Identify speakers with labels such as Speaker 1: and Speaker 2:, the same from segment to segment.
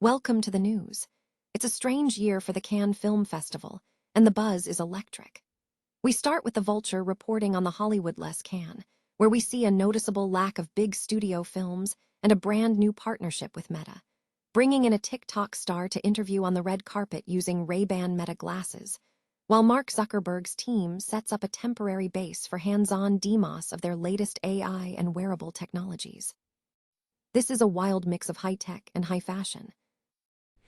Speaker 1: Welcome to the news. It's a strange year for the Cannes Film Festival, and the buzz is electric. We start with the Vulture reporting on the Hollywood-less Cannes, where we see a noticeable lack of big studio films and a brand new partnership with Meta, bringing in a TikTok star to interview on the red carpet using Ray-Ban Meta glasses, while Mark Zuckerberg's team sets up a temporary base for hands-on demos of their latest AI and wearable technologies. This is a wild mix of high-tech and high fashion.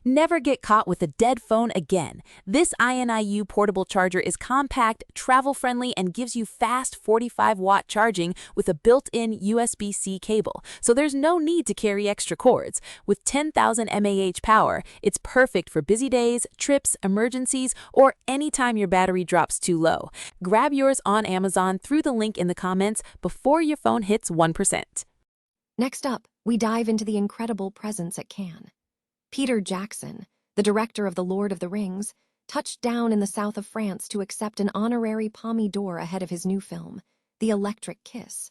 Speaker 2: Never get caught with a dead phone again. This INIU portable charger is compact, travel-friendly, and gives you fast 45-watt charging with a built-in USB-C cable, so there's no need to carry extra cords. With 10,000 mAh power, it's perfect for busy days, trips, emergencies, or anytime your battery drops too low. Grab yours on Amazon through the link in the comments before your phone hits 1%.
Speaker 1: Next up, we dive into the incredible presence at Cannes. Peter Jackson, the director of The Lord of the Rings, touched down in the south of France to accept an honorary Palme d'Or ahead of his new film, The Electric Kiss.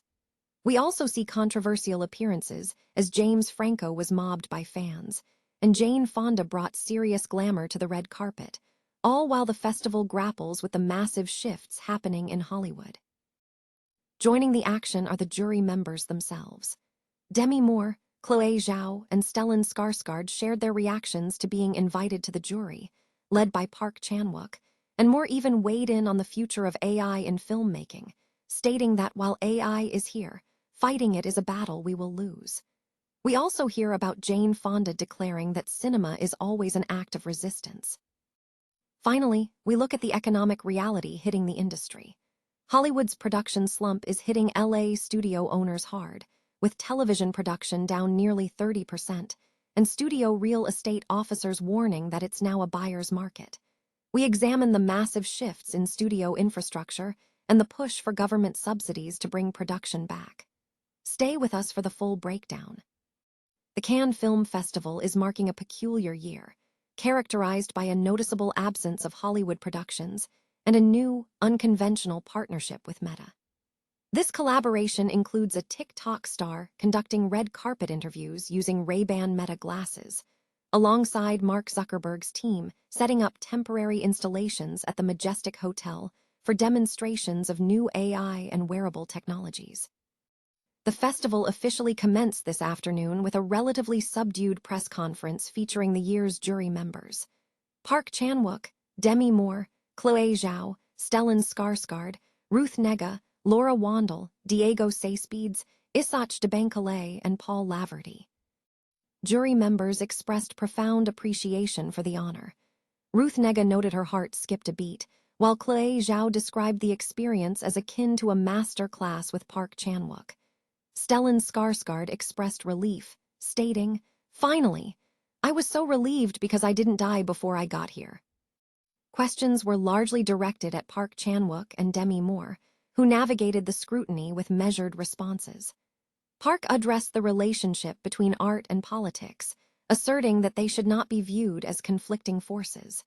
Speaker 1: We also see controversial appearances as James Franco was mobbed by fans, and Jane Fonda brought serious glamour to the red carpet, all while the festival grapples with the massive shifts happening in Hollywood. Joining the action are the jury members themselves. Demi Moore, Chloe Zhao, and Stellan Skarsgård shared their reactions to being invited to the jury, led by Park Chan-wook, and Moore even weighed in on the future of AI in filmmaking, stating that while AI is here, fighting it is a battle we will lose. We also hear about Jane Fonda declaring that cinema is always an act of resistance. Finally, we look at the economic reality hitting the industry. Hollywood's production slump is hitting LA studio owners hard, with television production down nearly 30%, and studio real estate officers warning that it's now a buyer's market. We examine the massive shifts in studio infrastructure and the push for government subsidies to bring production back. Stay with us for the full breakdown. The Cannes Film Festival is marking a peculiar year, characterized by a noticeable absence of Hollywood productions and a new, unconventional partnership with Meta. This collaboration includes a TikTok star conducting red carpet interviews using Ray-Ban Meta glasses, alongside Mark Zuckerberg's team setting up temporary installations at the Majestic Hotel for demonstrations of new AI and wearable technologies. The festival officially commenced this afternoon with a relatively subdued press conference featuring the year's jury members. Park Chan-wook, Demi Moore, Chloe Zhao, Stellan Skarsgård, Ruth Negga, Laura Wandel, Diego Cespedes, Isach Debankale, and Paul Laverty. Jury members expressed profound appreciation for the honor. Ruth Negga noted her heart skipped a beat, while Chloe Zhao described the experience as akin to a master class with Park Chan-wook. Stellan Skarsgård expressed relief, stating, "Finally! I was so relieved because I didn't die before I got here." Questions were largely directed at Park Chan-wook and Demi Moore, who navigated the scrutiny with measured responses. Park addressed the relationship between art and politics, asserting that they should not be viewed as conflicting forces.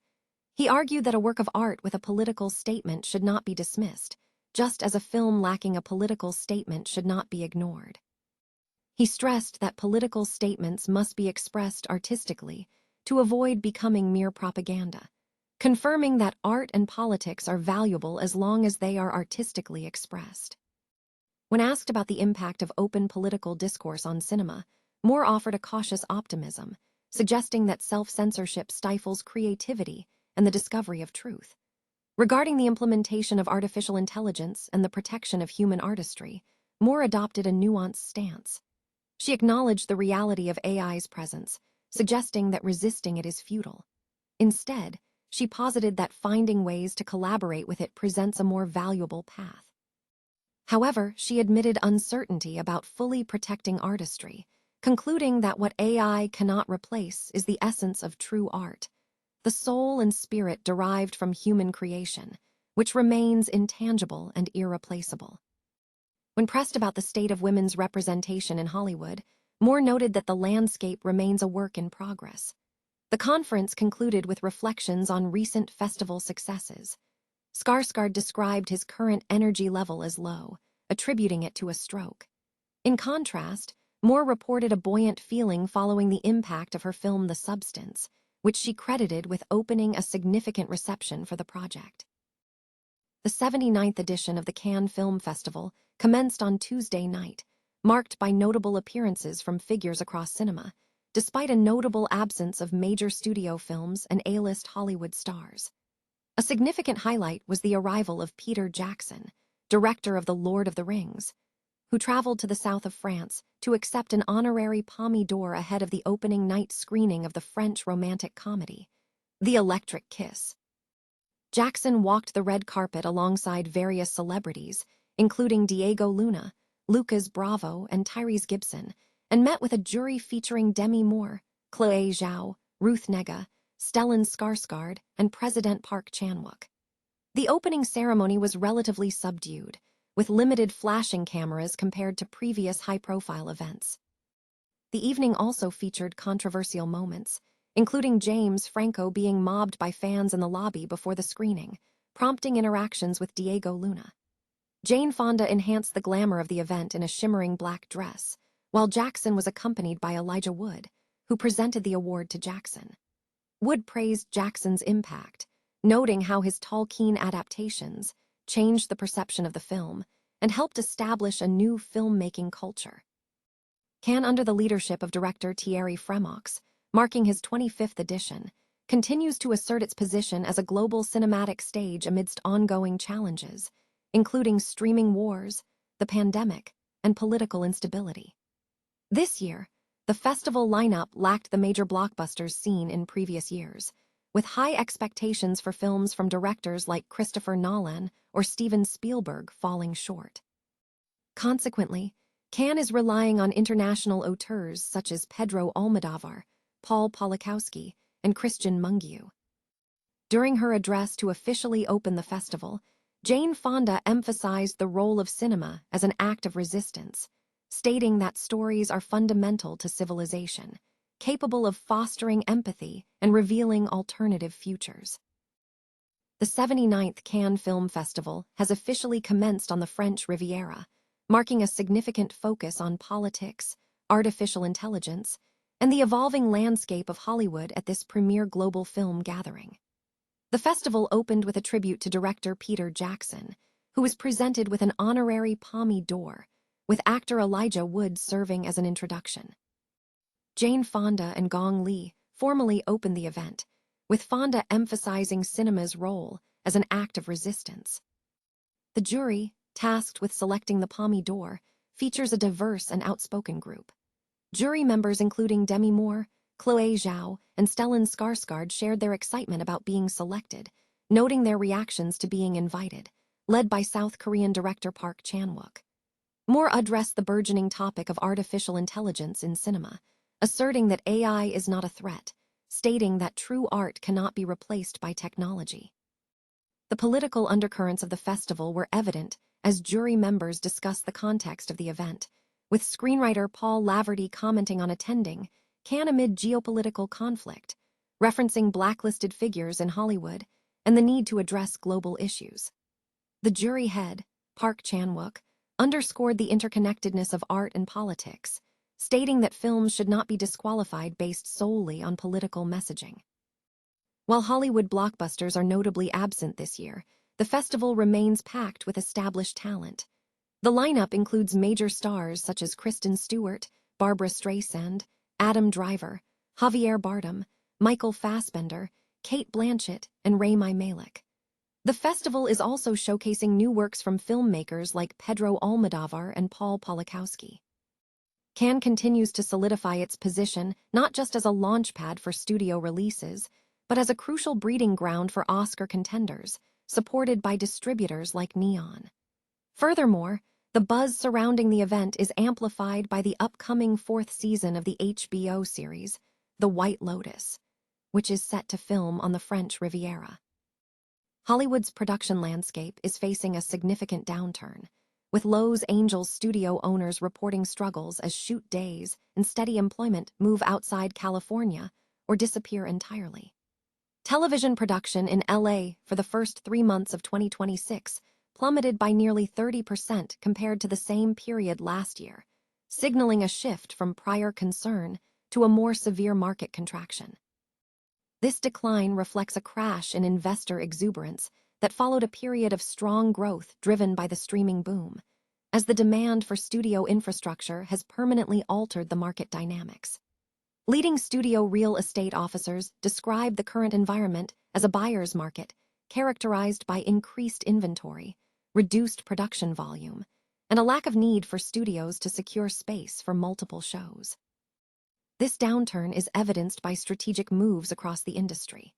Speaker 1: He argued that a work of art with a political statement should not be dismissed, just as a film lacking a political statement should not be ignored. He stressed that political statements must be expressed artistically to avoid becoming mere propaganda, confirming that art and politics are valuable as long as they are artistically expressed. When asked about the impact of open political discourse on cinema, Moore offered a cautious optimism, suggesting that self-censorship stifles creativity and the discovery of truth. Regarding the implementation of artificial intelligence and the protection of human artistry, Moore adopted a nuanced stance. She acknowledged the reality of AI's presence, suggesting that resisting it is futile. Instead, she posited that finding ways to collaborate with it presents a more valuable path. However, she admitted uncertainty about fully protecting artistry, concluding that what AI cannot replace is the essence of true art, the soul and spirit derived from human creation, which remains intangible and irreplaceable. When pressed about the state of women's representation in Hollywood, Moore noted that the landscape remains a work in progress. The conference concluded with reflections on recent festival successes. Skarsgård described his current energy level as low, attributing it to a stroke. In contrast, Moore reported a buoyant feeling following the impact of her film The Substance, which she credited with opening a significant reception for the project. The 79th edition of the Cannes Film Festival commenced on Tuesday night, marked by notable appearances from figures across cinema, despite a notable absence of major studio films and A-list Hollywood stars. A significant highlight was the arrival of Peter Jackson, director of The Lord of the Rings, who traveled to the south of France to accept an honorary Palme d'Or ahead of the opening night screening of the French romantic comedy, The Electric Kiss. Jackson walked the red carpet alongside various celebrities, including Diego Luna, Lucas Bravo, and Tyrese Gibson, and met with a jury featuring Demi Moore, Chloe Zhao, Ruth Negga, Stellan Skarsgård, and President Park Chan-wook. The opening ceremony was relatively subdued, with limited flashing cameras compared to previous high-profile events. The evening also featured controversial moments, including James Franco being mobbed by fans in the lobby before the screening, prompting interactions with Diego Luna. Jane Fonda enhanced the glamour of the event in a shimmering black dress, while Jackson was accompanied by Elijah Wood, who presented the award to Jackson. Wood praised Jackson's impact, noting how his Tolkien adaptations changed the perception of the film and helped establish a new filmmaking culture. Cannes, under the leadership of director Thierry Fremaux, marking his 25th edition, continues to assert its position as a global cinematic stage amidst ongoing challenges, including streaming wars, the pandemic, and political instability. This year, the festival lineup lacked the major blockbusters seen in previous years, with high expectations for films from directors like Christopher Nolan or Steven Spielberg falling short. Consequently, Cannes is relying on international auteurs such as Pedro Almodovar, Paul Polakowski, and Christian Mungiu. During her address to officially open the festival, Jane Fonda emphasized the role of cinema as an act of resistance, stating that stories are fundamental to civilization, capable of fostering empathy and revealing alternative futures. The 79th Cannes Film Festival has officially commenced on the French Riviera, marking a significant focus on politics, artificial intelligence, and the evolving landscape of Hollywood at this premier global film gathering. The festival opened with a tribute to director Peter Jackson, who was presented with an honorary Palme d'Or, with actor Elijah Wood serving as an introduction. Jane Fonda and Gong Li formally opened the event, with Fonda emphasizing cinema's role as an act of resistance. The jury, tasked with selecting the Palme d'Or, features a diverse and outspoken group. Jury members including Demi Moore, Chloe Zhao, and Stellan Skarsgård shared their excitement about being selected, noting their reactions to being invited, led by South Korean director Park Chan-wook. Moore addressed the burgeoning topic of artificial intelligence in cinema, asserting that AI is not a threat, stating that true art cannot be replaced by technology. The political undercurrents of the festival were evident as jury members discussed the context of the event, with screenwriter Paul Laverty commenting on attending Cannes amid geopolitical conflict, referencing blacklisted figures in Hollywood and the need to address global issues. The jury head, Park Chan-wook, underscored the interconnectedness of art and politics, stating that films should not be disqualified based solely on political messaging. While Hollywood blockbusters are notably absent this year, the festival remains packed with established talent. The lineup includes major stars such as Kristen Stewart, Barbara Streisand, Adam Driver, Javier Bardem, Michael Fassbender, Kate Blanchett, and Rami Malek. The festival is also showcasing new works from filmmakers like Pedro Almodovar and Paul Polakowski. Cannes continues to solidify its position not just as a launchpad for studio releases, but as a crucial breeding ground for Oscar contenders, supported by distributors like Neon. Furthermore, the buzz surrounding the event is amplified by the upcoming 4th season of the HBO series, The White Lotus, which is set to film on the French Riviera. Hollywood's production landscape is facing a significant downturn, with Los Angeles studio owners reporting struggles as shoot days and steady employment move outside California or disappear entirely. Television production in LA for the first 3 months of 2026 plummeted by nearly 30% compared to the same period last year, signaling a shift from prior concern to a more severe market contraction. This decline reflects a crash in investor exuberance that followed a period of strong growth driven by the streaming boom, as the demand for studio infrastructure has permanently altered the market dynamics. Leading studio real estate officers describe the current environment as a buyer's market, characterized by increased inventory, reduced production volume, and a lack of need for studios to secure space for multiple shows. This downturn is evidenced by strategic moves across the industry.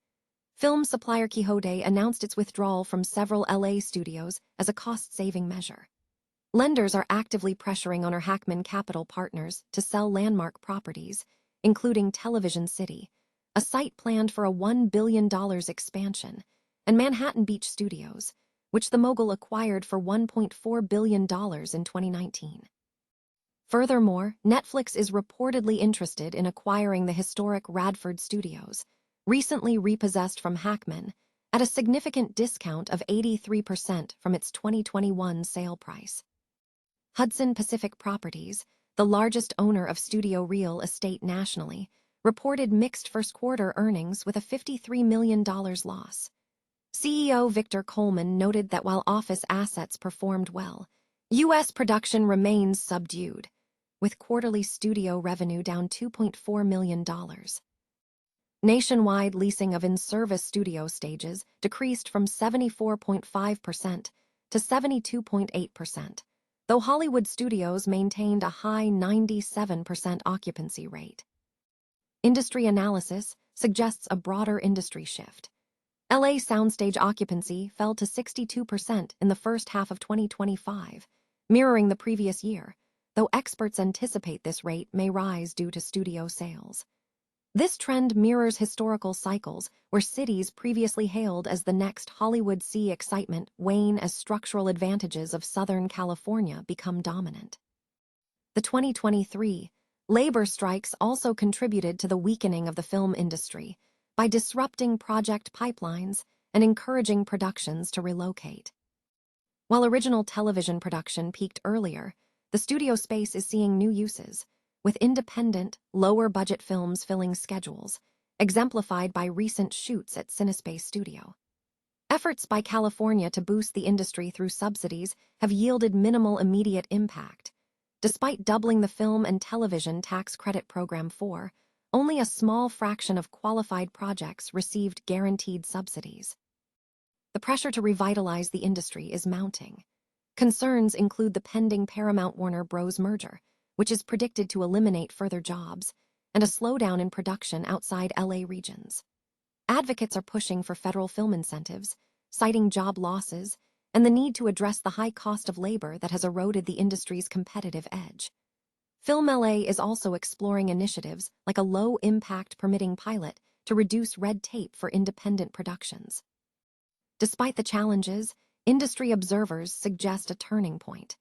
Speaker 1: Film supplier Quixote announced its withdrawal from several LA studios as a cost-saving measure. Lenders are actively pressuring owner Hackman Capital Partners to sell landmark properties, including Television City, a site planned for a $1 billion expansion, and Manhattan Beach Studios, which the mogul acquired for $1.4 billion in 2019. Furthermore, Netflix is reportedly interested in acquiring the historic Radford Studios, recently repossessed from Hackman, at a significant discount of 83% from its 2021 sale price. Hudson Pacific Properties, the largest owner of studio real estate nationally, reported mixed first-quarter earnings with a $53 million loss. CEO Victor Coleman noted that while office assets performed well, U.S. production remains subdued, with quarterly studio revenue down $2.4 million. Nationwide leasing of in-service studio stages decreased from 74.5% to 72.8%, though Hollywood studios maintained a high 97% occupancy rate. Industry analysis suggests a broader industry shift. LA soundstage occupancy fell to 62% in the first half of 2025, mirroring the previous year, though experts anticipate this rate may rise due to studio sales. This trend mirrors historical cycles where cities previously hailed as the next Hollywood see excitement wane as structural advantages of Southern California become dominant. The 2023 labor strikes also contributed to the weakening of the film industry by disrupting project pipelines and encouraging productions to relocate. While original television production peaked earlier, the studio space is seeing new uses, with independent, lower-budget films filling schedules, exemplified by recent shoots at Cinespace Studio. Efforts by California to boost the industry through subsidies have yielded minimal immediate impact. Despite doubling the film and television tax credit program for, only a small fraction of qualified projects received guaranteed subsidies. The pressure to revitalize the industry is mounting. Concerns include the pending Paramount-Warner Bros. Merger, which is predicted to eliminate further jobs, and a slowdown in production outside LA regions. Advocates are pushing for federal film incentives, citing job losses, and the need to address the high cost of labor that has eroded the industry's competitive edge. Film LA is also exploring initiatives like a low-impact permitting pilot to reduce red tape for independent productions. Despite the challenges, industry observers suggest a turning point.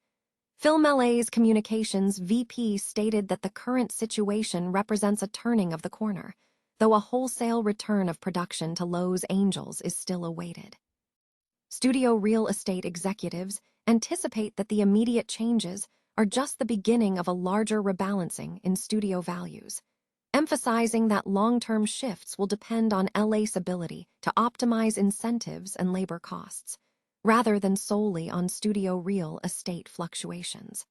Speaker 1: Film LA's communications VP stated that the current situation represents a turning of the corner, though a wholesale return of production to Los Angeles is still awaited. Studio real estate executives anticipate that the immediate changes are just the beginning of a larger rebalancing in studio values, emphasizing that long-term shifts will depend on LA's ability to optimize incentives and labor costs, rather than solely on studio real estate fluctuations.